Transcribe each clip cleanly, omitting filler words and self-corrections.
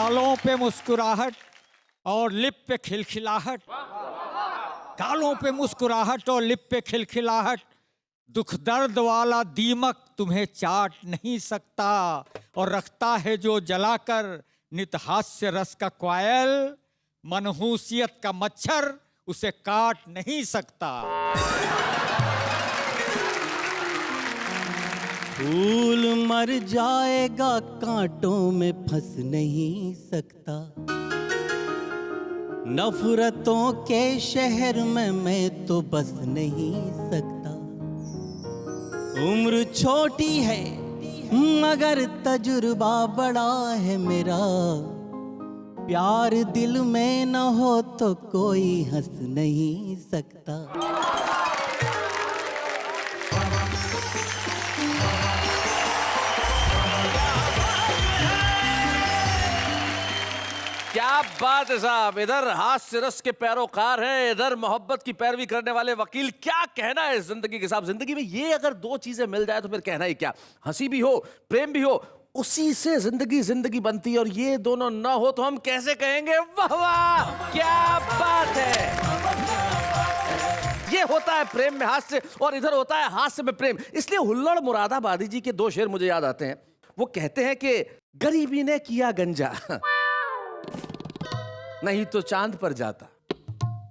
गालों पे मुस्कुराहट और लिप पे खिलखिलाहट, गालों पे मुस्कुराहट और लिप पे खिलखिलाहट, दुख दर्द वाला दीमक तुम्हें चाट नहीं सकता, और रखता है जो जलाकर नित हास्य रस का क्वायल, मनहूसियत का मच्छर उसे काट नहीं सकता। फूल मर जाएगा कांटों में फंस नहीं सकता, नफरतों के शहर में मैं तो बस नहीं सकता। उम्र छोटी है मगर तजुर्बा बड़ा है मेरा, प्यार दिल में न हो तो कोई हंस नहीं सकता। क्या बात है साहब, इधर हास्य रस के पैरोकार हैं, इधर मोहब्बत की पैरवी करने वाले वकील। क्या कहना है जिंदगी के साहब, जिंदगी में ये अगर दो चीजें मिल जाए तो फिर कहना ही क्या। हंसी भी हो, प्रेम भी हो, उसी से जिंदगी जिंदगी बनती है, और ये दोनों ना हो तो हम कैसे कहेंगे वाह वाह क्या बात है। ये होता है प्रेम में हास्य, और इधर होता है हास्य में प्रेम। इसलिए हुल्लड़ मुरादाबादी जी के दो शेर मुझे याद आते हैं। वो कहते हैं कि गरीबी ने किया गंजा, नहीं तो चांद पर जाता,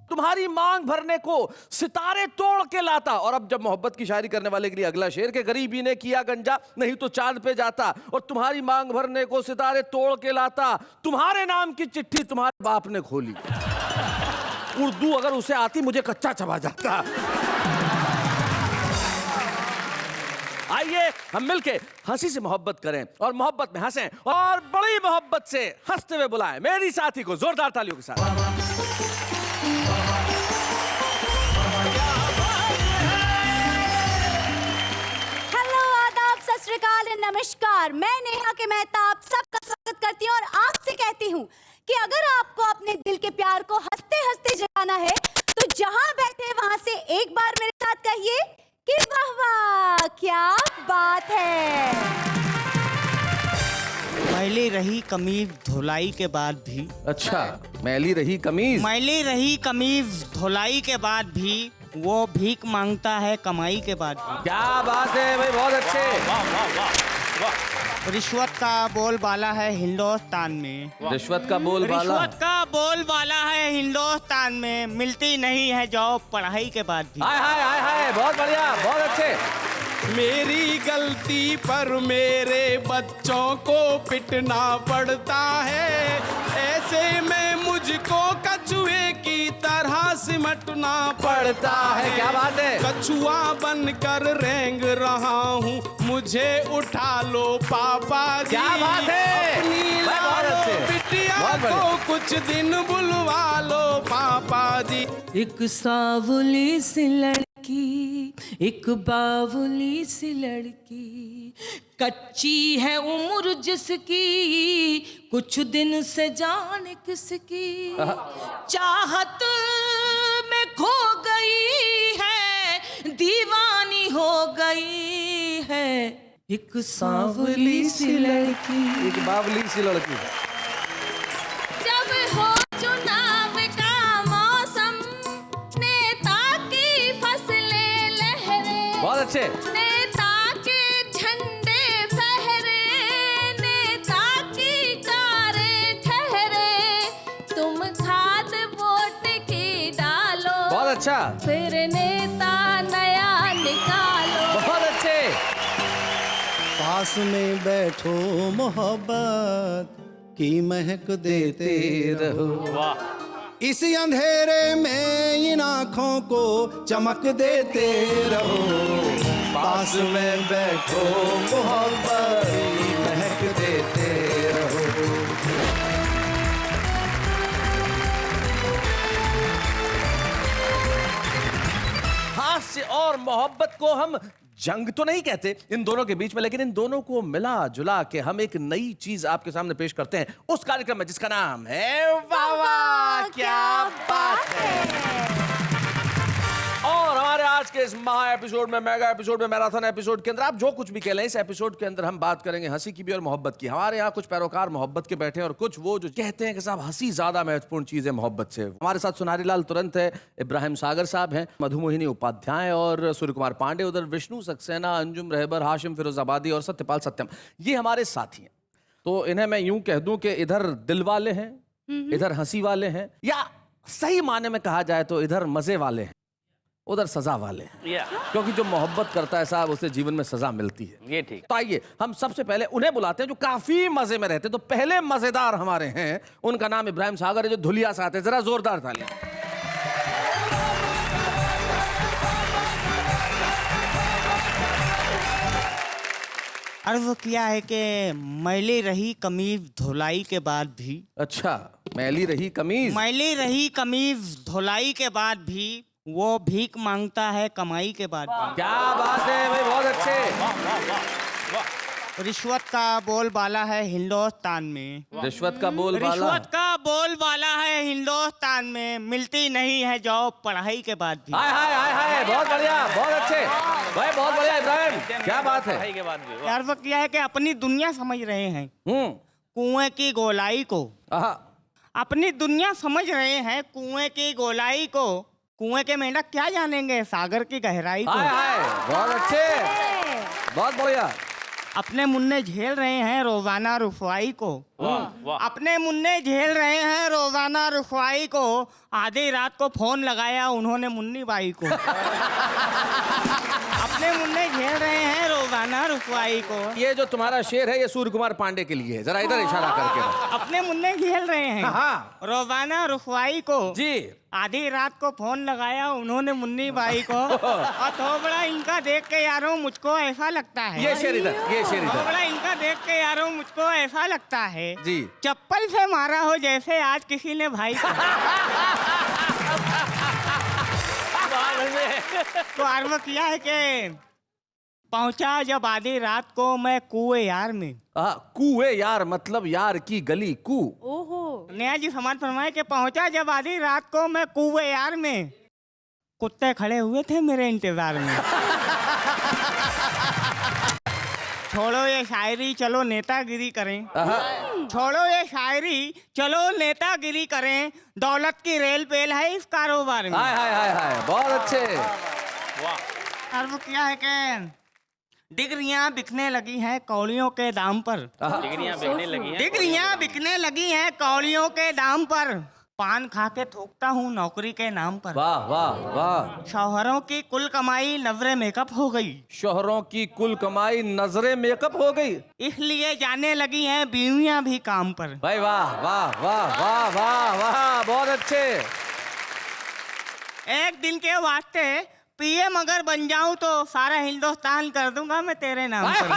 तुम्हारी मांग भरने को सितारे तोड़ के लाता। और अब जब मोहब्बत की शायरी करने वाले के लिए अगला शेर के गरीबी ने किया गंजा, नहीं तो चांद पे जाता, और तुम्हारी मांग भरने को सितारे तोड़ के लाता, तुम्हारे नाम की चिट्ठी तुम्हारे बाप ने खोली। उर्दू अगर उसे आती मुझे कच्चा चबा जाता। आइए हम मिलके हंसी से मोहब्बत करें और मोहब्बत में हंसें, और बड़ी मोहब्बत से हंसते हुए बुलाएं मेरी साथी को जोरदार तालियों के साथ। हेलो, आदाब, सत श्री अकाल, नमस्कार। मैं नेहा के मेहता आप सबका स्वागत करती हूँ, और आपसे कहती हूँ कि अगर आपको अपने दिल के प्यार को हंसते हंसते जगाना है तो जहां बैठे वहां से एक बार मेरे साथ कहिए कि वाह वाह क्या बात है। मैली रही कमीज धुलाई के बाद भी, अच्छा, मैली रही कमीज, मैली रही कमीज धुलाई के बाद भी, वो भीख मांगता है कमाई के बाद भी। क्या बात है भाई, बहुत अच्छे। वाह वाह वाह वाह। रिश्वत का बोलबाला है हिंदुस्तान में, रिश्वत का बोलबाला, रिश्वत का बोलबाला है हिंदुस्तान में, मिलती नहीं है जॉब पढ़ाई के बाद भी। हाय हाय हाय हाय, बहुत बढ़िया, बहुत अच्छे। मेरी गलती पर मेरे बच्चों को पिटना पड़ता है, ऐसे में मुझको कछुए की तरह सिमटना पड़ता है। क्या बात है। कछुआ बनकर रेंग रहा हूँ, मुझे उठा लो पापा जी। क्या बात है। अपनी लालो बिटिया को कुछ दिन बुलवा लो पापा जी। एक सावली सी लड़की, एक बावली सी लड़की, कच्ची है उम्र जिसकी, कुछ दिन से जाने किसकी, चाहत में खो गई है, दीवानी हो गई है, एक सांवली सी लड़की, एक बावली सी लड़की। जब हो चुनाव का मौसम, नेता की फसलें लहरे, बहुत अच्छे। नेता के झंडे फहरे, नेता की कारें ठहरे, तुम खाद वोट की डालो, बहुत अच्छा, फिर नेता नया निकालो। बहुत अच्छे। पास में बैठो मोहब्बत की महक देते रहो, वाह। इस अंधेरे में इन आँखों को चमक देते रहो, पास में बैठो मोहब्बत की महक देते रहो। हास्य और मोहब्बत को हम जंग तो नहीं कहते इन दोनों के बीच में, लेकिन इन दोनों को मिला जुला के हम एक नई चीज आपके सामने पेश करते हैं उस कार्यक्रम में जिसका नाम है वाह वाह क्या बात है। और हमारे आज के इस महा एपिसोड में, मेगा एपिसोड में, मैराथन एपिसोड के अंदर आप जो कुछ भी कह लें, इस एपिसोड के अंदर हम बात करेंगे हंसी की भी और मोहब्बत की। हमारे यहाँ कुछ पैरोकार मोहब्बत के बैठे हैं और कुछ वो जो कहते हैं कि साहब हंसी ज्यादा महत्वपूर्ण चीज है मोहब्बत से। हमारे साथ सुनारी लाल तुरंत है, इब्राहिम सागर साहब हैं, मधुमोहिनी उपाध्याय और सूर्य कुमार पांडे, उधर विष्णु सक्सेना, अंजुम रहबर, हाशिम फिरोजाबादी और सत्यपाल सत्यम, ये हमारे साथी हैं। तो इन्हें मैं यूं कह दूं कि इधर दिल वाले हैं, इधर हंसी वाले हैं, या सही माने में कहा जाए तो इधर मजे वाले हैं, उधर सजा वाले हैं। क्योंकि जो मोहब्बत करता है साहब उसे जीवन में सजा मिलती है। ये ठीक। तो आइए हम सबसे पहले उन्हें बुलाते हैं जो काफी मजे में रहते हैं। तो पहले मजेदार हमारे हैं, उनका नाम इब्राहिम सागर है, जो धुलिया से आते हैं। जरा जोरदार तालियां। अर्ज किया है कि मैली रही कमीज धुलाई के बाद भी, अच्छा, मैली रही कमीज, मैली रही कमीज धुलाई के बाद भी वो भीख मांगता है कमाई के बाद भी। क्या बात है भाई, बहुत अच्छे। रिश्वत का बोलबाला है हिंदुस्तान में, रिश्वत का बोलबाला, रिश्वत का बोलबाला है हिंदुस्तान में, मिलती नहीं है जॉब पढ़ाई के बाद भी। हाय हाय हाय हाय, बहुत बढ़िया, बहुत अच्छे भाई, बहुत बढ़िया इब्राहिम, क्या बात है। के बाद भी अर्ज किया है कि अपनी दुनिया समझ रहे हैं कुएं की गोलाई को, आहा, अपनी दुनिया समझ रहे हैं कुएं की गोलाई को, कुएं के मेंढक क्या जानेंगे सागर की गहराई को। हाय हाय, बहुत अच्छे, बहुत बढ़िया। अपने मुन्ने झेल रहे हैं रोजाना रुसवाई को, अपने मुन्ने झेल रहे हैं रोजाना रुसवाई को, आधी रात को फोन लगाया उन्होंने मुन्नी बाई को। अपने मुन्ने झेल रहे हैं रोजाना रुसवाई को। ये जो तुम्हारा शेर है ये सूर्य कुमार पांडे के लिए है, जरा इधर इशारा करके। अपने मुन्ने झेल रहे हैं हाँ। रोजाना रुसवाई को जी, आधी रात को फोन लगाया उन्होंने मुन्नी बाई को, और थोबड़ा इनका देख के यारों मुझको ऐसा लगता है, ये शेर इधर, ये शेर इधर। थोबड़ा इनका देख के यारों मुझको ऐसा लगता है जी, चप्पल से मारा हो जैसे आज किसी ने भाई को। तो अर्ज किया है कि पहुंचा जब आधी रात को मैं कुएं यार में। कुएं यार मतलब यार की गली कू। ओहो। नया जी समाज फरमाए कि पहुंचा जब आधी रात को मैं कुएं यार में, कुत्ते खड़े हुए थे मेरे इंतजार में। छोड़ो ये शायरी चलो नेतागिरी करें, छोड़ो ये शायरी चलो नेतागिरी करें, दौलत की रेल पेल है इस कारोबार में। हाय हाय हाय हाय, बहुत अच्छे। अर्ज किया है कि डिग्रियां बिकने लगी हैं कौड़ियों के दाम पर, डिग्रियां बिकने लगी हैं, डिग्रियां बिकने लगी हैं कौड़ियों के दाम पर, पान खा के थूकता हूँ नौकरी के नाम पर। वाह वाह वाह। शौहरों की कुल कमाई नजरे मेकअप हो गई, शोहरों की कुल कमाई नजरे मेकअप हो गई, इसलिए जाने लगी हैं बीवियां भी काम पर। भाई वाह वाह वाह वाह वाह वाह, बहुत अच्छे। एक दिन के वास्ते पीएम अगर बन जाऊं तो सारा हिंदुस्तान कर दूंगा मैं तेरे नाम पर।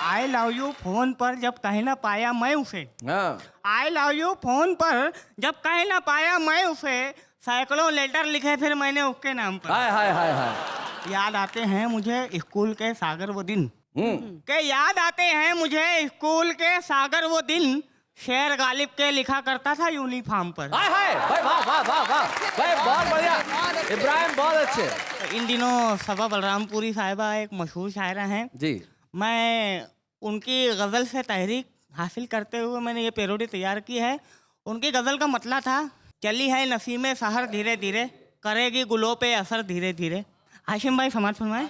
आई लव यू फोन पर जब कह ना पाया मैं उसे, आई लव यू फोन पर जब कह ना पाया मैं उसे, सैकड़ों लेटर लिखे फिर मैंने उसके नाम पर। हाय हाय हाय हाय। याद आते हैं मुझे स्कूल के सागर वो दिन, के याद आते हैं मुझे स्कूल के सागर वो दिन, शेर गालिब के लिखा करता था यूनिफॉर्म पर। हाय हाय भाई, वाह वाह वाह वाह भाई, बहुत बढ़िया इब्राहिम, बहुत अच्छे। इन दिनों सबा बलरामपुरी साहिबा एक मशहूर शायरा हैं जी, मैं उनकी गज़ल से तहरीक हासिल करते हुए मैंने ये पैरोडी तैयार की है। उनकी गज़ल का मतलब था, चली है नसीमे सहर धीरे धीरे, करेगी गुलों पे असर धीरे धीरे। हाशिम भाई समाज फरमाए।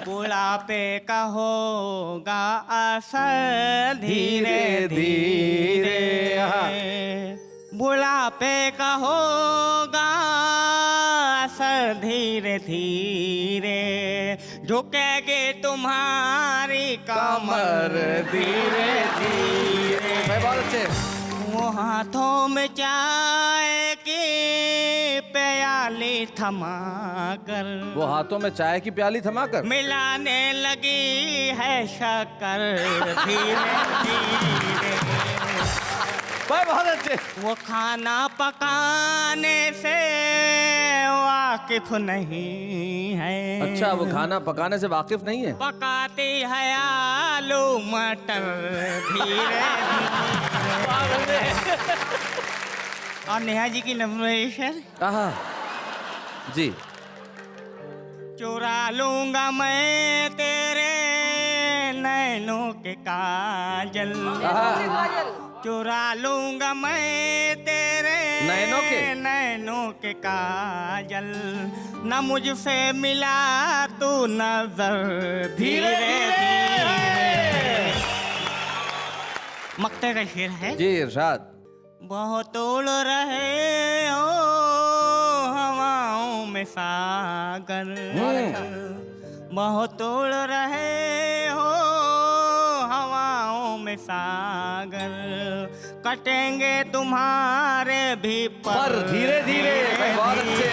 बुढ़ापे का होगा असर धीरे धीरे, बुढ़ापे का होगा असर धीरे धीरे, झुकेगी तुम्हारी कमर धीरे धीरे। बहुत अच्छे। वो हाथों में चाय की प्याली थमा कर, वो हाथों में चाय की प्याली थमा कर मिलाने लगी है शक्कर धीरे धीरे। भाई बहुत अच्छे। वो खाना पकाने से वाकिफ नहीं है। अच्छा, वो खाना पकाने से वाकिफ नहीं है। पकाती है आलू मटर धीरे धीरे। और नेहा जी की नम्र आहा, जी। चुरा लूंगा मैं तेरे नैनों के काजल, चुरा लूंगा मैं तेरे नैनों के काजल, न मुझसे मिला तू नजर धीरे धीरे। मक्ते का शेर है जी इरशाद। बहुत तोड़ रहे हो हवाओं में सागर, बहुत तोड़ रहे हो हवाओं में सागर, कटेंगे तुम्हारे भी पर धीरे धीरे। बहुत अच्छे,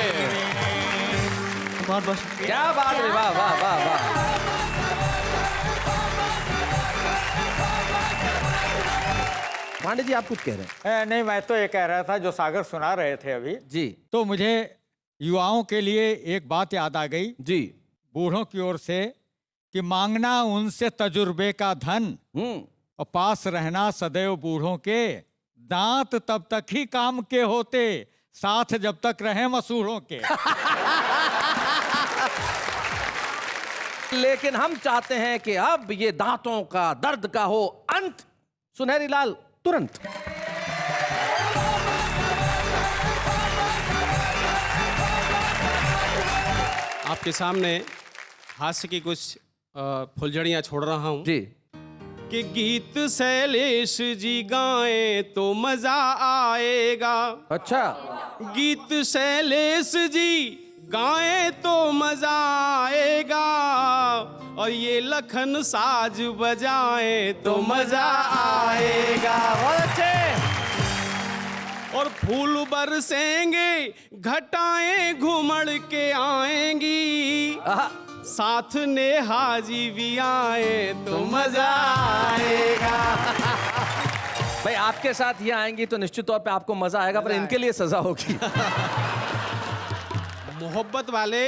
बहुत बहुत शुक्रिया। क्या बात है, वाह वाह वाह वाह। पांडे जी आप कुछ कह रहे हैं? नहीं, मैं तो ये कह रहा था जो सागर सुना रहे थे अभी जी। तो मुझे युवाओं के लिए एक बात याद आ गई जी। बूढ़ों की ओर से कि मांगना उनसे तजुर्बे का धन और पास रहना सदैव बूढ़ों के, दांत तब तक ही काम के होते साथ जब तक रहे मसूढ़ों के। लेकिन हम चाहते हैं कि अब ये दांतों का दर्द का हो अंत। सुनहरी लाल तुरंत। आपके सामने हास्य की कुछ फुलझड़ियां छोड़ रहा हूं जी। कि गीत शैलेश जी गाएं तो मजा आएगा। अच्छा। गीत शैलेश जी गाएं तो मजा आएगा, और ये लखन साज बजाएं तो मजा आएगा। बहुत अच्छे। और फूल बरसेंगे घटाएं घुमड़ के आएंगी, साथ नेहा जी भी आए तो मजा आएगा। भाई आपके साथ ये आएंगी तो निश्चित तौर पे आपको मजा आएगा, पर इनके लिए सजा होगी। मोहब्बत वाले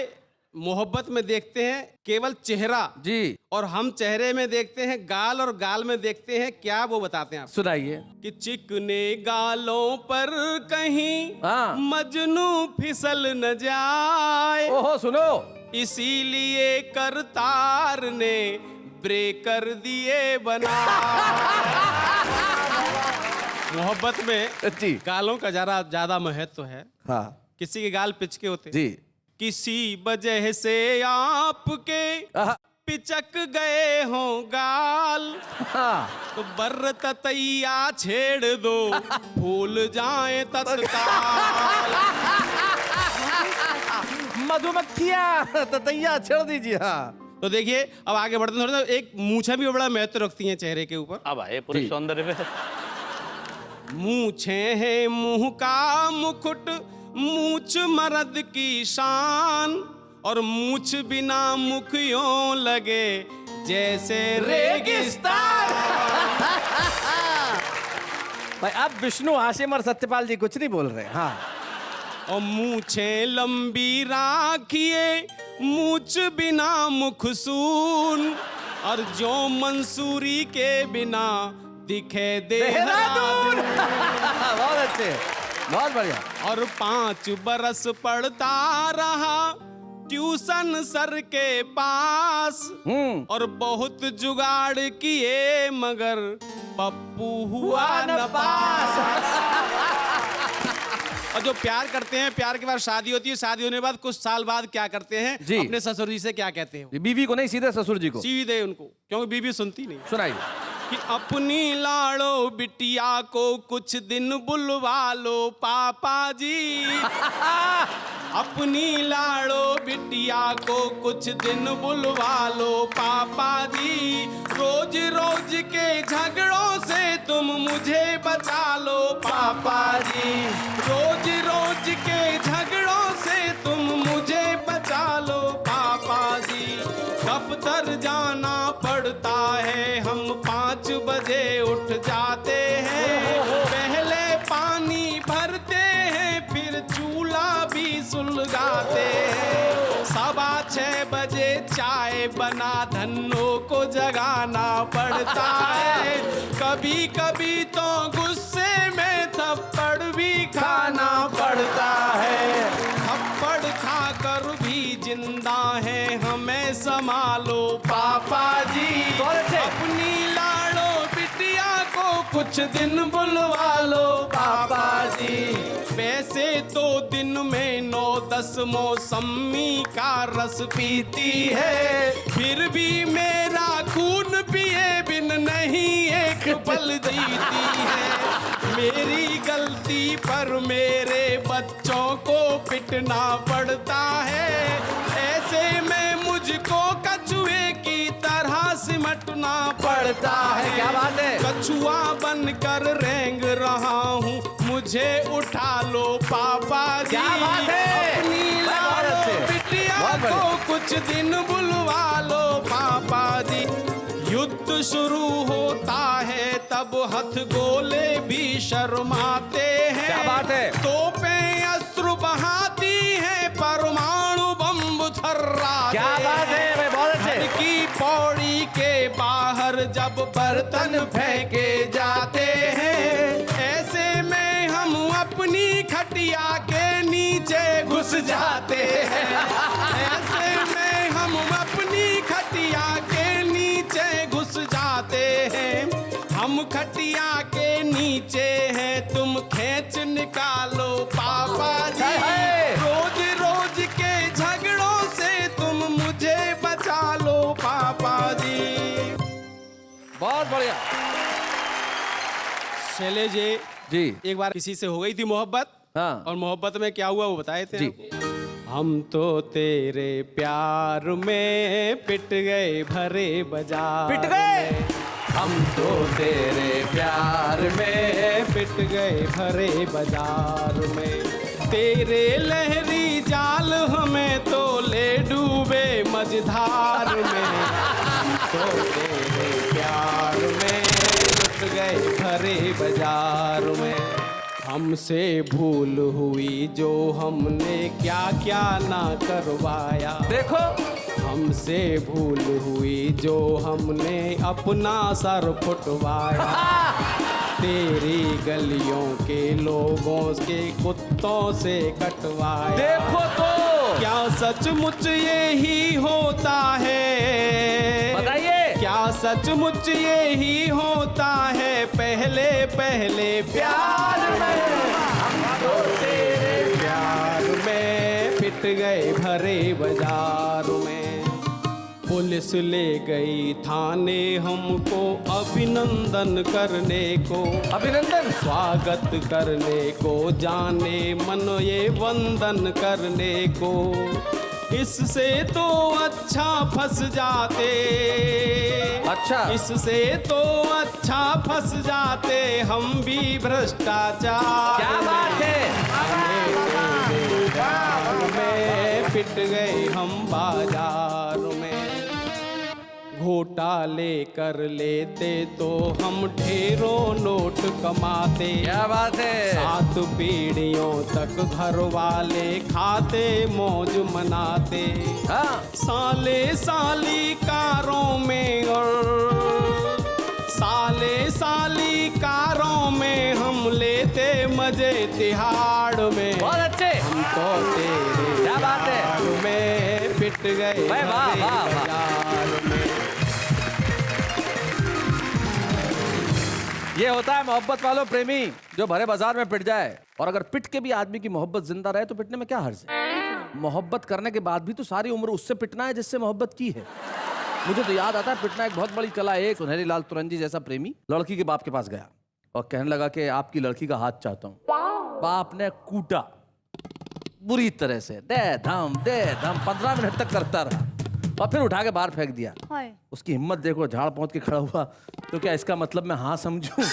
मोहब्बत में देखते हैं केवल चेहरा जी, और हम चेहरे में देखते हैं गाल, और गाल में देखते हैं क्या, वो बताते हैं आप। सुनाइए। कि चिकने गालों पर कहीं मजनू फिसल न जाए। ओहो सुनो। इसीलिए करतार ने ब्रेकर दिए बना। मोहब्बत में जी गालों का जरा ज्यादा महत्व है। हाँ। किसी के गाल पिचके होते जी। किसी वजह से आपके पिचक गए हो गाल, तो बर्र ततैया छेड़ दो फूल जाए तत्काल। मधुमक्खियां ततैया छेड़ दीजिए। हाँ। तो देखिए अब आगे बढ़ते हैं थोड़ा। एक मूछें भी बड़ा महत्व रखती हैं चेहरे के ऊपर। अब आए पूरे सौंदर्य पे। मूछें हैं मुंह का मुकुट, मूछ मर्द की शान, और मूछ बिना मुख यूं लगे जैसे रेगिस्तान। भाई अब विष्णु हाशिम और सत्यपाल जी कुछ नहीं बोल रहे। हाँ। और मूछें लंबी राखिए, मूछ बिना मुख सून, और जो मंसूरी के बिना दिखे देहरादून। बहुत अच्छे, बहुत बढ़िया। और 5 बरस पढ़ता रहा ट्यूशन सर के पास, और बहुत जुगाड़ किए मगर पप्पू हुआ न पास। और जो प्यार करते हैं, प्यार के बाद शादी होती है, शादी होने के बाद कुछ साल बाद क्या करते हैं जी। अपने ससुर जी से क्या कहते हैं? बीवी को नहीं, सीधे ससुर जी को। सीधे उनको, क्योंकि बीवी सुनती नहीं। सुनाइए। कि अपनी लाड़ो बिटिया को कुछ दिन बुलवा लो पापा जी। अपनी लाड़ो बिटिया को कुछ दिन बुलवा लो पापा जी। रोज रोज के झगड़ों से तुम मुझे बचा लो पापा जी। रोज रोज के झगड़ों से तुम मुझे बचा लो पापा जी। दफ्तर जाना पड़ता है, हम 5 बजे उठ जाते हैं। पहले पानी भरते हैं, फिर चूल्हा भी सुलगाते हैं। 7 6 बजे चाय बना धन्नों को जगाना पड़ता है। कभी कभी तो गुस्से में थप्पड़ भी खाना पड़ता है। थप्पड़ खाकर भी जिंदा है, हमें संभालो पापा जी। अपनी लाड़ो बिटिया को कुछ दिन बुलवा लो पापा जी। वैसे तो दिन में 9-10 मौसमी का रस पीती है, फिर भी मेरा खून पिए बिन नहीं एक पल जीती है। मेरी गलती पर मेरे बच्चों को पिटना पड़ता है, ऐसे में मुझको कछुए की तरह सिमटना पड़ता है। क्या बात है? कछुआ बनकर रेंग रहा हूँ, मुझे उठा लो पापा जी। क्या बात है? अपनी लाड़ो बिटिया को कुछ दिन बुलवा लो पापा जी। युद्ध शुरू होता है तब हथगोले भी शर्माते हैं। क्या बात है? तोपें अस्त्र बहाती हैं, परमाणु बम थर्राते। क्या बात है भाई, बहुत अच्छे। घर की पौड़ी के बाहर जब बर्तन फेंके जाते हैं, ऐसे में हम अपनी खटिया के नीचे घुस जाते हैं। ऐसे में हम अपनी खटिया के नीचे घुस जाते हैं। हम खटिया के नीचे हैं, तुम खींच निकालो पापा जी। रोज रोज के झगड़ों से तुम मुझे बचा लो पापा जी। बहुत बढ़िया शैलेश जी। एक बार किसी से हो गई थी मोहब्बत। हाँ। और मोहब्बत में क्या हुआ वो बताए थे जी। हम तो तेरे प्यार में पिट गए भरे बाजार। पिट गए? में। हम तो तेरे प्यार में पिट गए भरे बाजार में। तेरे लहरी जाल हमें तो ले डूबे मझधार में। हम तो तेरे प्यार में पिट गए भरे बाजार में। हमसे भूल हुई जो हमने क्या क्या ना करवाया। देखो, हमसे भूल हुई जो हमने अपना सर फुटवाया। तेरी गलियों के लोगों के कुत्तों से कटवाया। देखो तो क्या सचमुच यही होता है? बताइए। क्या सचमुच यही होता है पहले पहले प्यार में? हम तो तेरे प्यार में पिट गए भरे बाजार में। पुलिस ले गई थाने हमको अभिनंदन करने को। अभिनंदन? स्वागत करने को, जाने मन ये वंदन करने को। इससे तो अच्छा फंस जाते। अच्छा। इससे तो अच्छा फंस जाते हम भी भ्रष्टाचार। क्या बात है? में पिट गए हम बाजार में। घोटाले कर लेते तो हम ढेरों नोट कमाते। क्या बात है? 7 पीढ़ियों तक घर वाले खाते मौज मनाते। हाँ। साले साली कारों में और साले साली कारों में हम लेते मजे तिहाड़ में। बहुत अच्छे। हम तो तेरे क्या बात है? प्यार में पिट गए वाह, वाह, भरे वाह, वाह। बाजार में। ये होता है मोहब्बत वालों प्रेमी जो भरे बाजार में पिट जाए। और अगर पिट के भी आदमी की मोहब्बत जिंदा रहे तो पिटने में क्या हर्ज है? मोहब्बत करने के बाद भी तो सारी उम्र उससे पिटना है जिससे मोहब्बत की है। मुझे तो याद आता है, पिटना एक बहुत बड़ी कला है। सुनहरी लाल तुरंजी जैसा प्रेमी लड़की के बाप के पास गया और कहने लगा कि आपकी लड़की का हाथ चाहता हूँ। बाप ने कूटा बुरी तरह से, दे धम 15 मिनट तक करता रहा और फिर उठा के बाहर फेंक दिया। हाय। उसकी हिम्मत देखो, झाड़ पहुंच के खड़ा हुआ। तो क्या इसका मतलब मैं हाँ समझूं?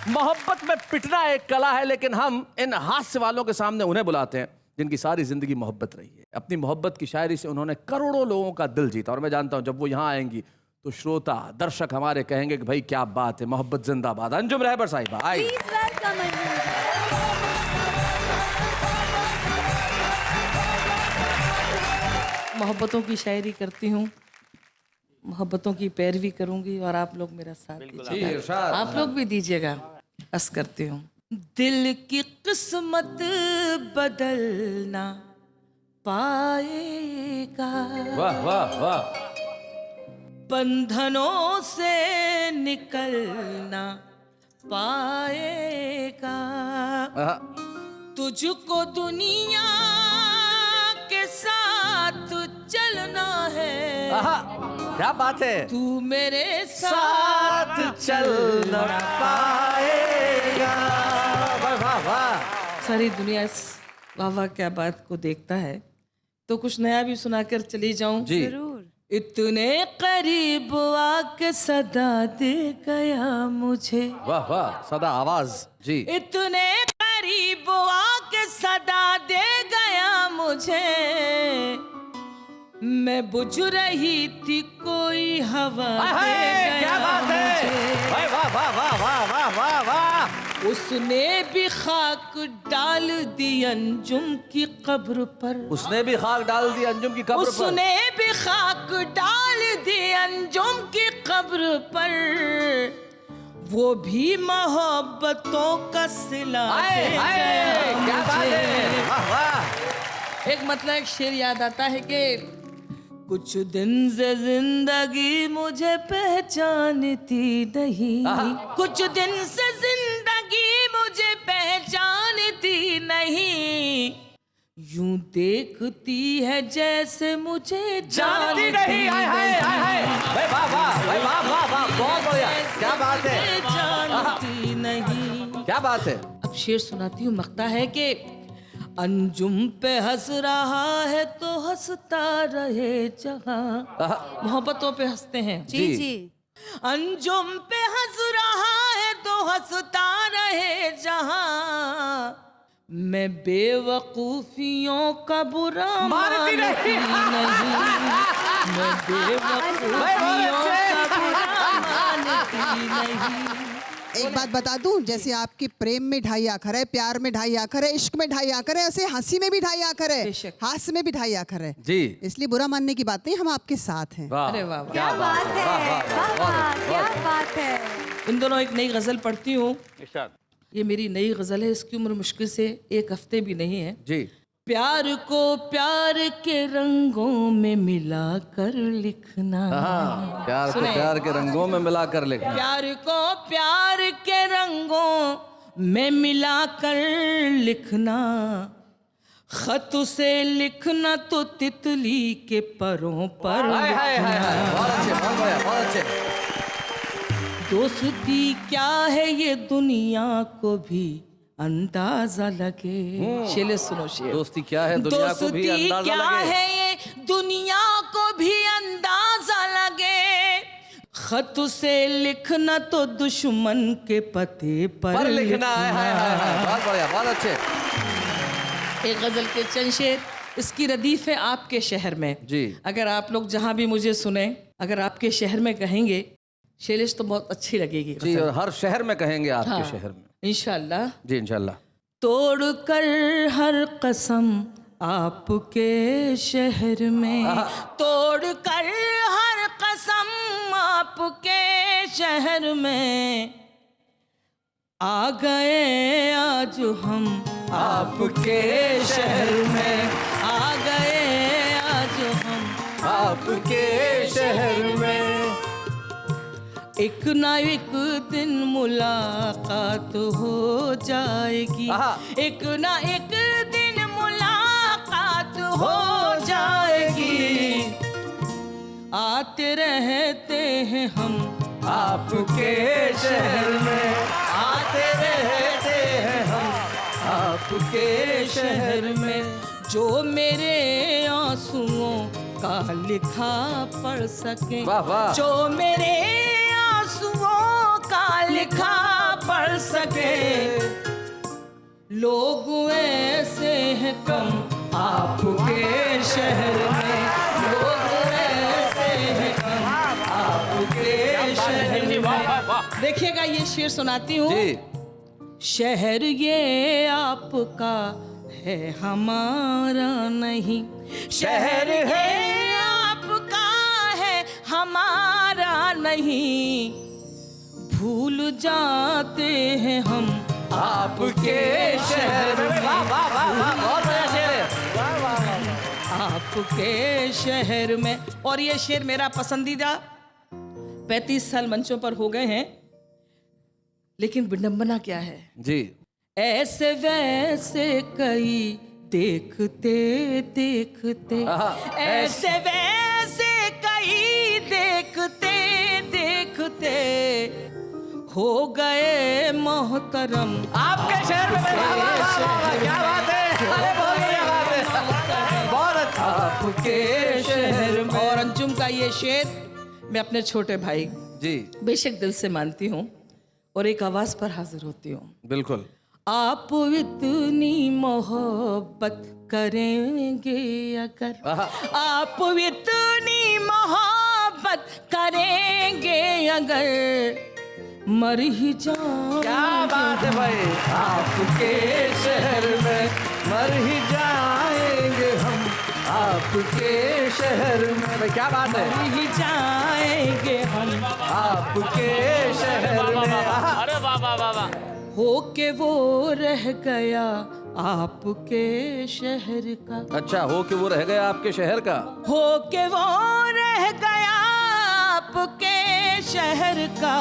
मोहब्बत में पिटना एक कला है, लेकिन हम इन हास्य वालों के सामने उन्हें बुलाते हैं जिनकी सारी जिंदगी मोहब्बत रही है। अपनी मोहब्बत की शायरी से उन्होंने करोड़ों लोगों का दिल जीता। और मैं जानता हूं जब वो यहाँ आएंगी तो श्रोता दर्शक हमारे कहेंगे कि भाई क्या बात है, मोहब्बत जिंदाबाद। अंजुम रहबर साहिबा आई। Please welcome. मोहब्बतों की शायरी करती हूँ, मोहब्बतों की पैरवी करूंगी और आप लोग मेरा साथ जी, दीजिएगा, इरशाद। आप लोग भी दीजिएगा। बस करती हूँ। दिल की किस्मत बदलना पाएगा, वाह वाह वाह। बंधनों से निकलना पाएगा, आहा, तुझको दुनिया के साथ चलना है, आहा, क्या बात है। तू मेरे साथ चल न पाएगा। वाह वाह वाह। सारी दुनिया इस वाह वाह क्या बात को देखता है, तो कुछ नया भी सुनाकर चली जाऊं। जी इतने करीब आके सदा दे गया मुझे, वाह वाह, सदा आवाज। जी इतने करीब आके सदा दे गया मुझे, मैं बुझ रही थी कोई हवा दे गया क्या बात है। मुझे। वाह वाह वाह वाह वाह वाह वाह वाह। उसने भी खाक डाल दी अंजुम की कब्र पर, उसने भी खाक डाल दी अंजुम की कब्र पर। उसने भी खाक डाल दी अंजुम की कब्र पर, वो भी मोहब्बतों का सिला दे गया क्या बात है। मुझे। वाह वाह। एक मतलब एक शेर याद आता है कि कुछ दिन से जिंदगी मुझे पहचानती नहीं, कुछ दिन से जिंदगी मुझे पहचानती नहीं, यूं देखती है जैसे मुझे जानती नहीं। हाय हाय हाय हाय। भाई वाह वाह, भाई वाह वाह वाह, बहुत बढ़िया। क्या बात है। जानती नहीं। क्या बात है। अब शेर सुनाती हूँ। मकता है कि अंजुम पे हंस रहा है तो हंसता रहे जहां, मोहब्बतों पे हंसते हैं। जी जी। अंजुम पे हंस रहा है तो हंसता रहे जहां, मैं बेवकूफियों का बुरा मानती नहीं, मैं बेवकूफियों का बुरा मानती नहीं। एक बात बता दूं, जैसे आपके प्रेम में ढाई आखर है, प्यार में ढाई आखर है, इश्क में ढाई आखर है, ऐसे हंसी में भी ढाई आखर है, बेशक। हास्य में भी ढाई आखर है। जी इसलिए बुरा मानने की बात नहीं, हम आपके साथ हैं। वाह। अरे वाह, क्या बात है, वाह वाह, क्या बात है। इन दोनों एक नई गजल पढ़ती हूँ। इरशाद। ये मेरी नई गजल है, इसकी उम्र मुश्किल से 1 हफ्ते भी नहीं है। जी प्यार को प्यार के रंगों में मिलाकर लिखना, हाँ, प्यार को सुने। प्यार के रंगों में मिलाकर लिखना। प्यार को प्यार के रंगों में मिलाकर लिखना, खत से लिखना तो तितली के परों पर हाय हाय हाय हाय, लिखना। बहुत अच्छे, बहुत बढ़िया, बहुत अच्छे। दोस्ती क्या है ये दुनिया को भी अंदाजा लगे। शेले सुनो शेर। दोस्ती क्या है दुनिया को भी दोस्ती अंदाजा क्या लगे। है ये दुनिया को भी अंदाजा लगे, खत से लिखना तो दुश्मन के पते पर लिखना है। हाय हाय हाय, लिखना। बहुत बढ़िया, बहुत अच्छे। एक गजल के चंद शेर, इसकी रदीफ है आपके शहर में। जी अगर आप लोग जहां भी मुझे सुने, अगर आपके शहर में कहेंगे शैलेश तो बहुत अच्छी लगेगी जी, गजल। और हर शहर में कहेंगे आपके हाँ, शहर में। इंशाल्लाह। जी इंशाल्लाह। तोड़ कर हर कसम आपके शहर में, तोड़ कर हर कसम आपके शहर में, आ गए आज हम आपके शहर में, आ गए आज हम आपके शहर में। एक ना एक दिन मुलाकात हो जाएगी, एक ना एक दिन मुलाकात हो जाएगी, आते रहते हैं हम आपके शहर में, आते रहते हैं हम आपके शहर में, जो मेरे आंसुओं का लिखा पढ़ सके, वाह वाह। जो मेरे आंसुओं का लिखा पढ़ सके, लोग ऐसे हैं कम आपके शहर में, लोग ऐसे हैं कम आपके शहर में। देखिएगा ये शेर सुनाती हूँ। जी शहर ये आपका है हमारा नहीं, शहर है आपका है हमारा नहीं, भूल जाते हैं हम आपके शहर में। वाह वाह वाह वाह, बहुत बढ़िया शेर है। आपके शहर में। और ये शेर मेरा पसंदीदा, 35 साल मंचों पर हो गए हैं, लेकिन विडंबना क्या है जी। ऐसे वैसे कई देखते देखते, ऐसे वैसे कई देखते देखते हो गए मोहतरम आपके शहर में। वाह वाह वाह वाह, क्या बात है, अरे बहुत बढ़िया बात है, बहुत अच्छा। आपके शहर में। और अंजुम का ये शेर मैं अपने छोटे भाई जी बेशक दिल से मानती हूँ और एक आवाज पर हाजिर होती हूँ। बिल्कुल। आप इतनी मोहब्बत करेंगे अगर, आप इतनी मोहब्बत करेंगे अगर, मर ही जाएंगे। क्या बात है भाई, आपके शहर में मर ही जाएंगे हम, आपके शहर में। भाई क्या बात है, मर ही जाएंगे हम आपके शहर में। अरे वाह वाह वाह वाह। हो के वो रह गया आपके शहर का। अच्छा, हो कि वो रह गया आपके शहर का। हो के वो रह गया आपके शहर का,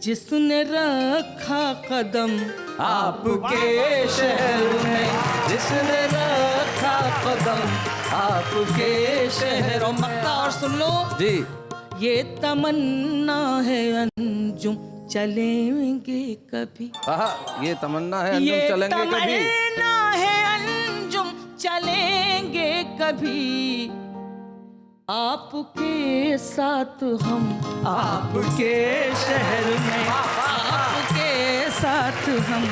जिसने रखा कदम आपके शहर में, जिसने रखा कदम आपके शहर। और मक्का। और सुन लो जी, ये तमन्ना है अंजुम चलेंगे कभी, ये तमन्ना है अंजुम चलेंगे कभी, ये तमन्ना है अंजुम चलेंगे कभी, आपके साथ हम आपके शहर में। आपके साथ हम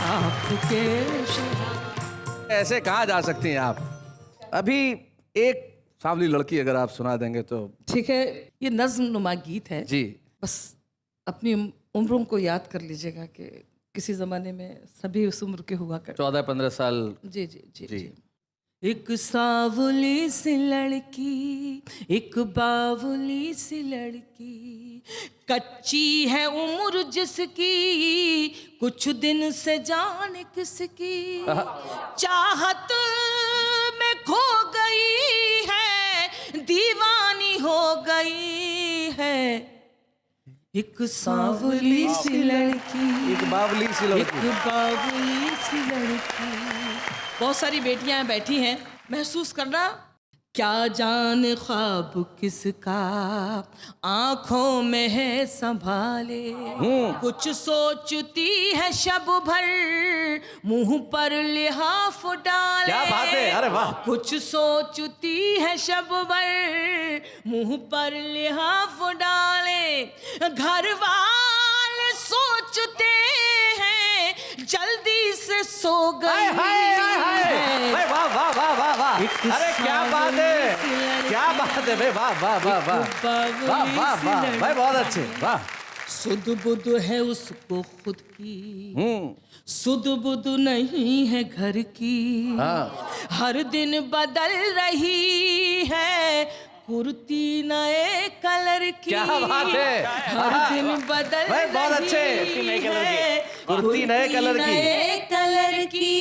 आपके शहर। ऐसे कहाँ जा सकती हैं आप। अभी एक सांवली लड़की अगर आप सुना देंगे तो। ठीक है, ये नज्म नुमा गीत है जी। बस अपनी उम्रों को याद कर लीजिएगा कि किसी जमाने में सभी उस उम्र के हुआ करते। 14-15 साल। जी जी जी जी। जी। एक सावली सी लड़की, एक बावली सी लड़की, कच्ची है उम्र जिसकी, कुछ दिन से जाने किसकी, चाहत में खो गई है, दीवानी हो गई है। एक सावली सी लड़की, एक बावली सी एक लड़की। बावली सी लड़की। बहुत सारी बेटियां बैठी हैं, महसूस करना क्या जाने ख्वाब किसका आंखों में है संभाले, कुछ सोचती है शब भर मुंह पर लिहाफ डाले। क्या बात है, अरे वाह। कुछ सोचती है शब भर मुंह पर लिहाफ डाले, घर वाले सोचते हैं जल्दी से सो गई भाई वाह वाह वाह वाह वाह, अरे क्या बात है, क्या बात है भाई, वाह वाह वाह वाह वाह वाह वाह भाई, बहुत अच्छे, वाह। सुध बुध है उसको खुद की, सुध बुध नहीं है घर की, हर दिन बदल रही है कुर्ती नए कलर की। क्या बात है, हर दिन बदल भाई बहुत अच्छे, है कुर्ती नए कलर की, नए कलर की,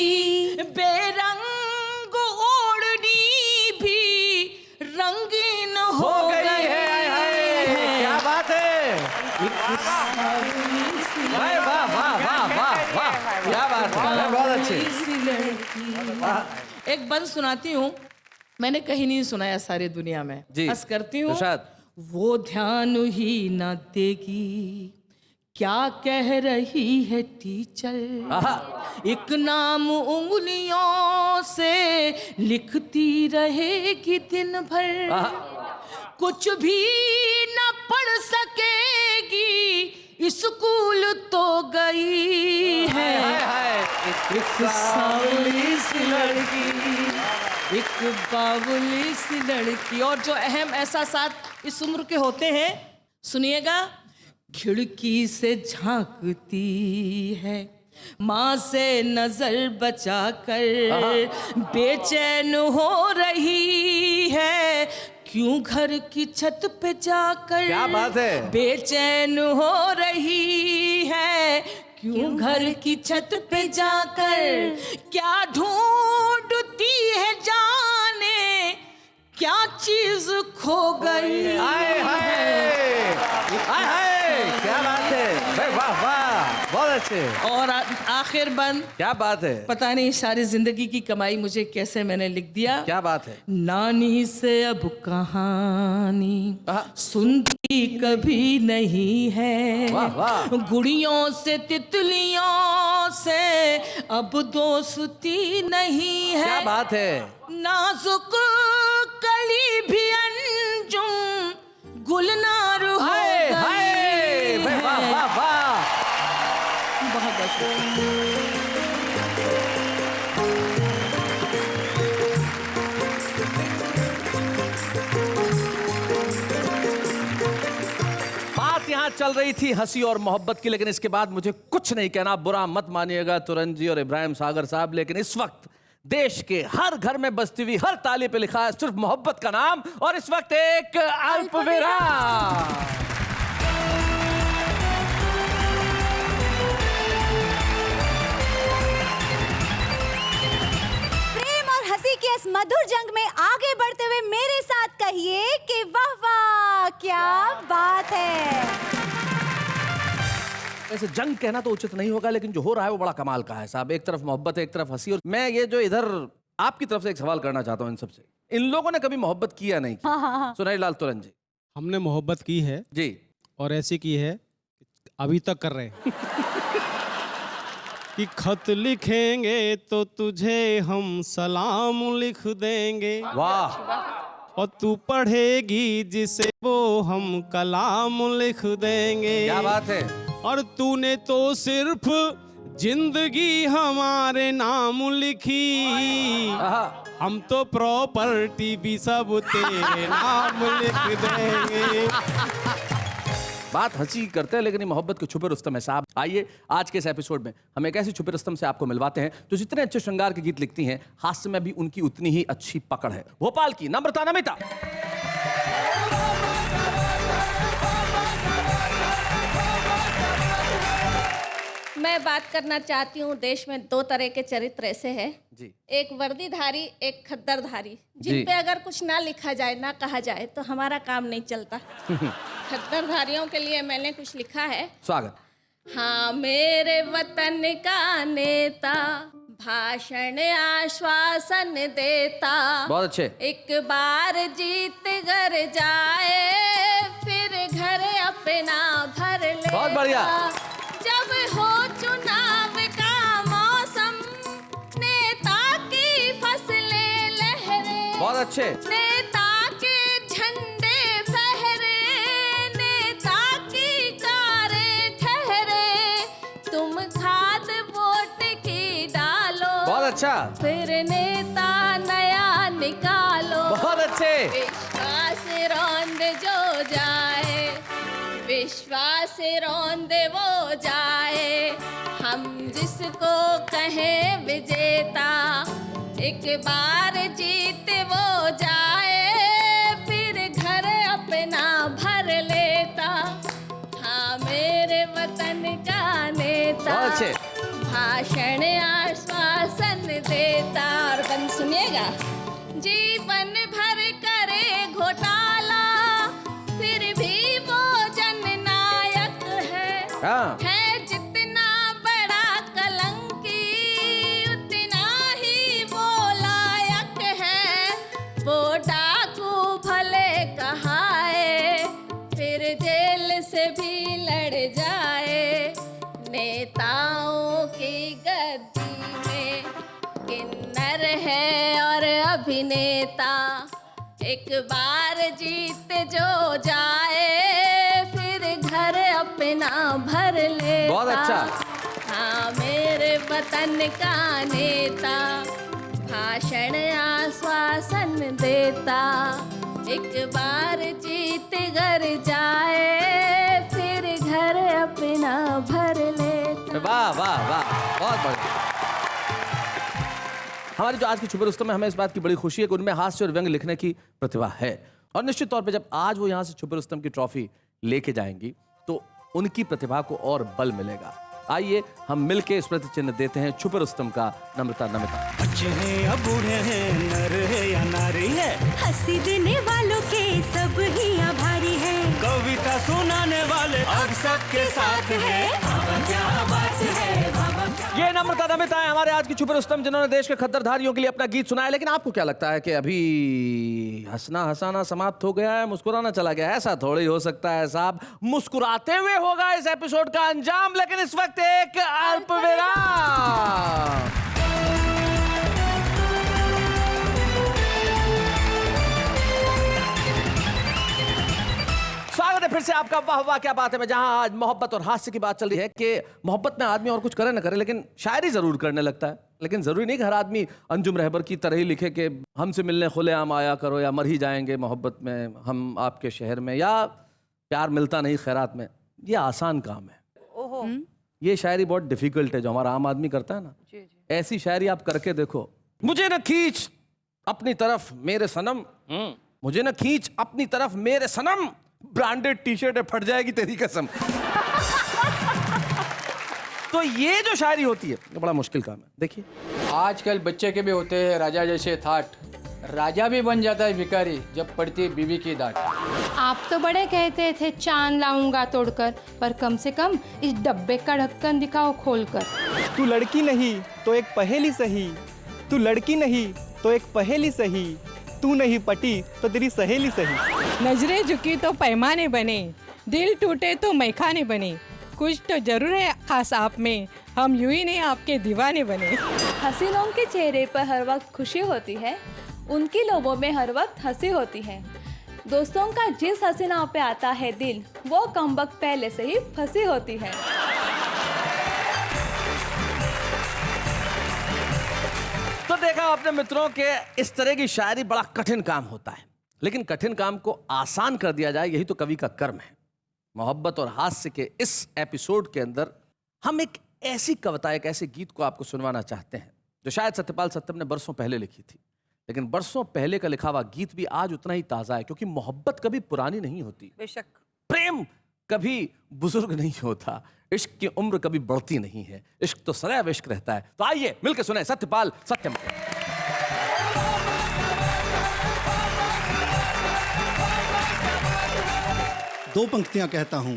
बेरंग ओढ़नी भी रंगीन हो गई है। क्या बात है भाई, वाह वाह वाह वाह वाह, क्या बात है, बहुत अच्छे। एक बंद सुनाती हूँ, मैंने कहीं नहीं सुनाया सारी दुनिया में, जी, बस करती हूँ। इरशाद। वो ध्यान ही न देगी क्या कह रही है टीचर, एक नाम उंगलियों से लिखती रहेगी दिन भर, कुछ भी न पढ़ सकेगी स्कूल तो गई है। एक सावली सी लड़की, एक बावली सी लड़की। और जो अहम एहसासात इस उम्र के होते हैं सुनिएगा, खिड़की से झांकती है माँ से नजर बचा कर बेचैन हो रही है, क्यों घर की छत पे जाकर क्या बात है? बेचैन हो रही है, क्यों घर की छत पे जाकर क्या ढूंढती है जाने, क्या चीज खो गई हाय हाय हाय हाय, क्या बात है भाई, वाह वाह, बहुत अच्छे। और आखिर बंद, क्या बात है? पता नहीं सारी जिंदगी की कमाई मुझे कैसे मैंने लिख दिया। क्या बात है? नानी से अब कहानी सुनती कभी नहीं है, वाह, वाह। गुड़ियों से तितलियों से अब दोस्ती नहीं है। क्या बात है? नाजुक कली भी अंजुम गुलनार हो हाय हाय गई भाई, वाह है। वाह वाह। बहुत बात यहाँ चल रही थी हंसी और मोहब्बत की, लेकिन इसके बाद मुझे कुछ नहीं कहना, बुरा मत मानिएगा तुरंत जी और इब्राहिम सागर साहब, लेकिन इस वक्त देश के हर घर में बसती हुई हर ताले पे लिखा है सिर्फ मोहब्बत का नाम, और इस वक्त एक अल्पविराम। प्रेम और हंसी की इस मधुर जंग में आगे बढ़ते हुए मेरे साथ कहिए कि वाह वाह, क्या बात है। वैसे जंग कहना तो उचित नहीं होगा, लेकिन जो हो रहा है वो बड़ा कमाल का है साहब। एक तरफ मोहब्बत है, एक तरफ हंसी। और मैं ये जो इधर आपकी तरफ से एक सवाल करना चाहता हूँ इन सबसे, इन लोगों ने कभी मोहब्बत किया नहीं की? सुनाई लाल तुरंत जी। हमने मोहब्बत की है जी, और ऐसी की है अभी तक कर रहे हैं कि खत लिखेंगे तो तुझे हम सलाम लिख देंगे, वाह, और तू पढ़ेगी जिसे वो हम कलाम लिख देंगे। क्या बात है? और तूने तो सिर्फ जिंदगी हमारे नाम लिखी, आहा। हम तो प्रॉपर्टी भी सब तेरे नाम लिख देंगे। बात हंसी करते हैं, लेकिन ये मोहब्बत के छुपे रुस्तम है साहब। आइए आज के इस एपिसोड में हम एक ऐसी छुपे रुस्तम से आपको मिलवाते हैं जो जितने अच्छे श्रृंगार के गीत लिखती हैं, हास्य में भी उनकी उतनी ही अच्छी पकड़ है। भोपाल की नम्रता नमिता। मैं बात करना चाहती हूँ, देश में दो तरह के चरित्र ऐसे हैं जी। एक वर्दीधारी, एक खद्दरधारी, जी। जिन पे अगर कुछ ना लिखा जाए, ना कहा जाए, तो हमारा काम नहीं चलता। खद्दरधारियों के लिए मैंने कुछ लिखा है। स्वागत। हाँ, मेरे वतन का नेता भाषण आश्वासन देता, बहुत अच्छे। एक बार जीत घर जाए, फिर घर अपना भर ले। बहुत बढ़िया। जब हो चुनाव का मौसम, नेता की फसलें लहरे, बहुत अच्छे। नेता के झंडे फहरे, नेता की कारें ठहरे, तुम खाद वोट की डालो, बहुत अच्छा। फिर नेता नया निकालो। बहुत अच्छे। विश्वास रौंद जो जाए, विश्वास रौंद वो जाए, हम जिसको कहें विजेता, एक बार जीत वो जाए, फिर घर अपना भर लेता। हाँ, मेरे वतन का नेता बहुत अच्छे। भाषण आश्वासन देता। और बंद सुनिएगा, जीवन भर करे घोटाला, फिर भी वो जननायक हाँ। है जितना बड़ा कलंकी, उतना ही वो लायक है। वो डाकू भले कहाए, फिर जेल से भी लड़ जाए, नेताओं की गद्दी में किन्नर है और अभिनेता, एक बार जीत जो जाए, फिर घर अपना भर लेता। बहुत अच्छा। हाँ, मेरे वतन का नेता भाषण आश्वासन देता, एक बार जीत घर जाए, फिर घर अपना भर लेता। वाह वाह वाह। बहुत बढ़िया। हमारी जो आज की छुपे रुस्तम में हमें इस बात की बड़ी खुशी है कि उनमें हास्य और व्यंग लिखने की प्रतिभा है, और निश्चित तौर पे जब आज वो यहाँ से छुपे रुस्तम की ट्रॉफी लेके जाएंगी तो उनकी प्रतिभा को और बल मिलेगा। आइए हम मिलके स्मृति चिन्ह देते हैं छुपे रुस्तम का नम्रता नमिता। बच्चे हैं या बूढ़े हैं, नर है या नारी है, हंसी देने वालों के सब ही आभारी है, कविता सुनाने वाले अब सबके साथ है। क्या बात है, ये नम्रता नमिता है हमारे आज की छुपे रुस्तम, जिन्होंने देश के खद्दरधारियों के लिए अपना गीत सुनाया। लेकिन आपको क्या लगता है कि अभी हंसना हंसाना समाप्त हो गया है, मुस्कुराना चला गया है? ऐसा थोड़ी हो सकता है साहब। मुस्कुराते हुए होगा इस एपिसोड का अंजाम, लेकिन इस वक्त एक अल्पविराम। स्वागत है फिर से आपका वाह वाह क्या बात है में, जहां आज मोहब्बत और हास्य की बात चल रही है कि मोहब्बत में आदमी और कुछ करे ना करे लेकिन शायरी जरूर करने लगता है। लेकिन जरूरी नहीं कि हर आदमी अंजुम रहबर की तरह ही लिखे कि हमसे मिलने खुलेआम आया करो, या मर ही जाएंगे मोहब्बत में हम आपके शहर में, या प्यार मिलता नहीं खैरात में। ये आसान काम है। ये शायरी बहुत डिफिकल्ट है जो हमारा आम आदमी करता है ना। ऐसी शायरी आप करके देखो। मुझे न खींच अपनी तरफ मेरे सनम, मुझे न खींच अपनी तरफ मेरे सनम, ब्रांडेड टी शर्ट है फट जाएगी तेरी कसम। तो ये जो शायरी होती है ये बड़ा मुश्किल काम है। देखिए आजकल बच्चे के भी होते हैं राजा जैसे थाट, राजा भी बन जाता है भिखारी जब पड़ती बीवी की डांट। आप तो बड़े कहते थे चांद लाऊंगा तोड़कर, पर कम से कम इस डब्बे का ढक्कन दिखाओ खोलकर। तू लड़की नहीं तो एक पहेली सही, तू लड़की नहीं तो एक पहेली सही, तू नहीं पटी तो तेरी सहेली सही। नजरें झुकी तो पैमाने बने, दिल टूटे तो मैखाने बने, कुछ तो जरूर है खास आप में, हम यूं ही नहीं आपके दीवाने बने। हसीनों के चेहरे पर हर वक्त खुशी होती है, उनकी लोगों में हर वक्त हंसी होती है। दोस्तों का जिस हसीना पे आता है दिल, वो कमबख्त पहले से ही फंसी होती है। तो देखा अपने मित्रों के इस तरह की शायरी बड़ा कठिन काम होता है, लेकिन कठिन काम को आसान कर दिया जाए यही तो कवि का कर्म है। मोहब्बत और हास्य के इस एपिसोड के अंदर हम एक ऐसी कविता, एक ऐसे गीत को आपको सुनवाना चाहते हैं जो शायद सत्यपाल सत्यम ने बरसों पहले लिखी थी, लेकिन बरसों पहले का लिखा हुआ गीत भी आज उतना ही ताजा है, क्योंकि मोहब्बत कभी पुरानी नहीं होती, बेशक प्रेम कभी बुजुर्ग नहीं होता, इश्क की उम्र कभी बढ़ती नहीं है, इश्क तो सदैव इश्क रहता है। तो आइए मिलकर सुने सत्यपाल सत्यम। दो पंक्तियां कहता हूं,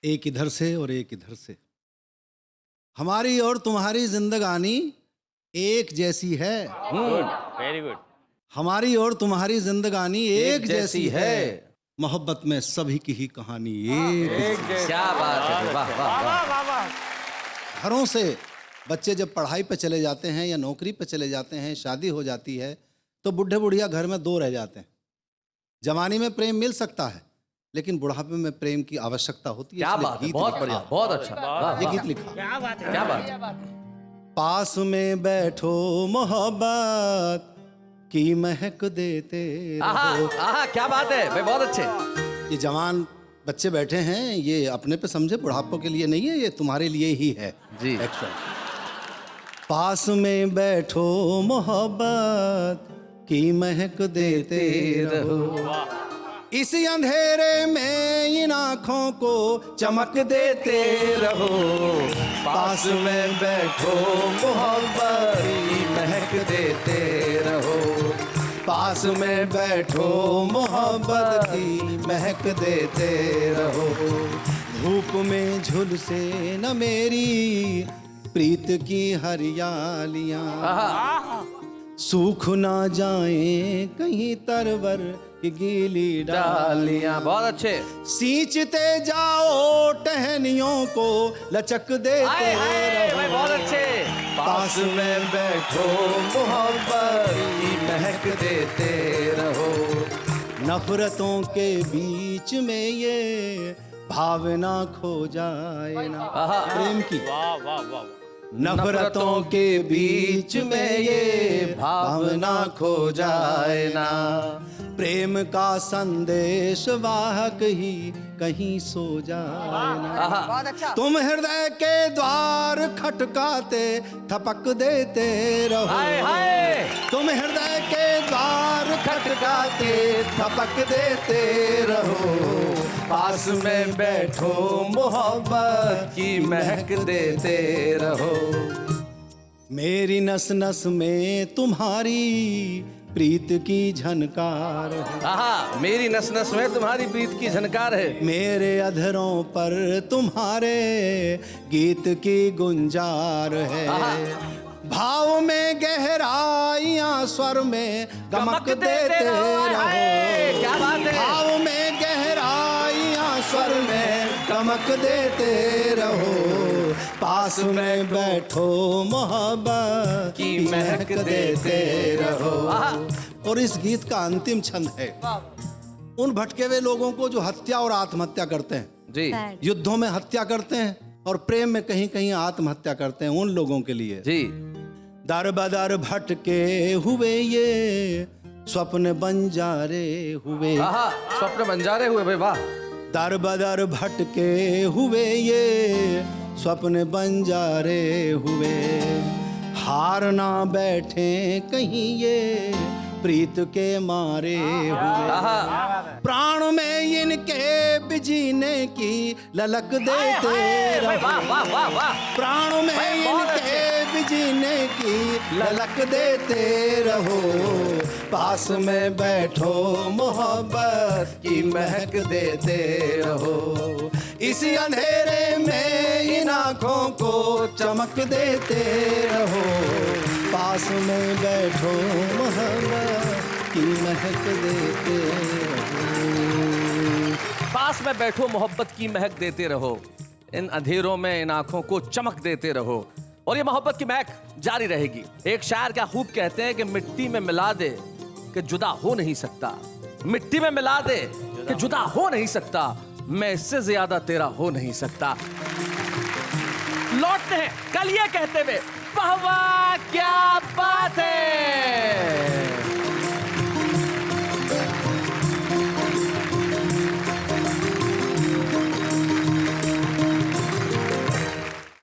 एक इधर से और एक इधर से। हमारी और तुम्हारी जिंदगानी एक जैसी है। Very good. हमारी और तुम्हारी जिंदगानी एक जैसी है, मोहब्बत में सभी की ही कहानी एक क्या बात है, वाह वाह वाह। घरों से बच्चे जब पढ़ाई पे चले जाते हैं या नौकरी पे चले जाते हैं, शादी हो जाती है, तो बुढ़े बुढ़िया घर में दो रह जाते हैं। जवानी में प्रेम मिल सकता है, लेकिन बुढ़ापे में प्रेम की आवश्यकता होती है। क्या बात है, बहुत बढ़िया, बहुत अच्छा। ये गीत लिखा। क्या बात है, क्या बात है। पास में बैठो मोहब्बत की महक देते रहो। आहा, क्या बात है भाई, बहुत अच्छे। ये जवान बच्चे बैठे हैं, ये अपने पे समझे, बुढ़ापों के लिए नहीं है, ये तुम्हारे लिए ही है जी। पास में बैठो मोहब्बत की महक देते रहो, इस अंधेरे में इन आँखों को चमक देते रहो। पास में बैठो मोहब्बत की महक देते रहो, पास में बैठो मोहब्बत की महक देते रहो। धूप में झुलसे न मेरी प्रीत की हरियालियाँ, सूख ना जाए कहीं तरवर की गीली डालियाँ। बहुत अच्छे। सींचते जाओ टहनियों को लचक देते रहो। बहुत अच्छे। पास में बैठो मोहब्बत की महक देते रहो, नफरतों के बीच में ये भावना खो जाए ना। प्रेम की वाह वाह वाह। नफरतों के बीच में ये भावना खो जाए ना, प्रेम का संदेश वाहक ही कहीं सो जाए ना। तुम हृदय के द्वार खटकाते थपक देते रहो। तुम हृदय के द्वार खटकाते थपक देते रहो। पास में बैठो मोहब्बत की महक देते रहो। मेरी नस नस में तुम्हारी प्रीत की झनकार है। मेरी नस नस में तुम्हारी प्रीत की झनकार है। मेरे अधरों पर तुम्हारे गीत की गुंजार है। भाव में गहराइयां स्वर में गमक देते रहो। क्या बात है। भाव में गहराइयां स्वर में गमक देते रहो। पास में बैठो मोहब्बत की महक देते रहो। और इस गीत का अंतिम छंद है उन भटके हुए लोगों को जो हत्या और आत्महत्या करते हैं जी। युद्धों में हत्या करते हैं और प्रेम में कहीं कहीं आत्महत्या करते हैं। उन लोगों के लिए जी। दर बदर भटके हुए ये स्वप्न बंजारे हुए। स्वप्न बंजारे हुए भाई, वाह। दर बदर भटके हुए ये स्वप्न बंजारे हुए। हार ना बैठे कहीं ये प्रीत के मारे हुए। प्राण में इनके बिजीने की ललक देते रहो। प्राण में इनके बिजीने की ललक देते रहो। पास में बैठो मोहब्बत की महक देते रहो। इसी अंधेरे में इन आँखों को चमक देते रहो। पास में बैठो मोहब्बत की महक देते रहो। पास में बैठो मोहब्बत की महक देते रहो। इन अंधेरों में इन आंखों को चमक देते रहो। और ये मोहब्बत की महक जारी रहेगी। एक शायर क्या खूब कहते हैं कि मिट्टी में मिला दे कि जुदा हो नहीं सकता। मिट्टी में मिला दे कि जुदा हो नहीं सकता। मैं इससे ज्यादा तेरा हो नहीं सकता। लौटते हैं कल ये कहते हुए वाह वाह क्या बात है।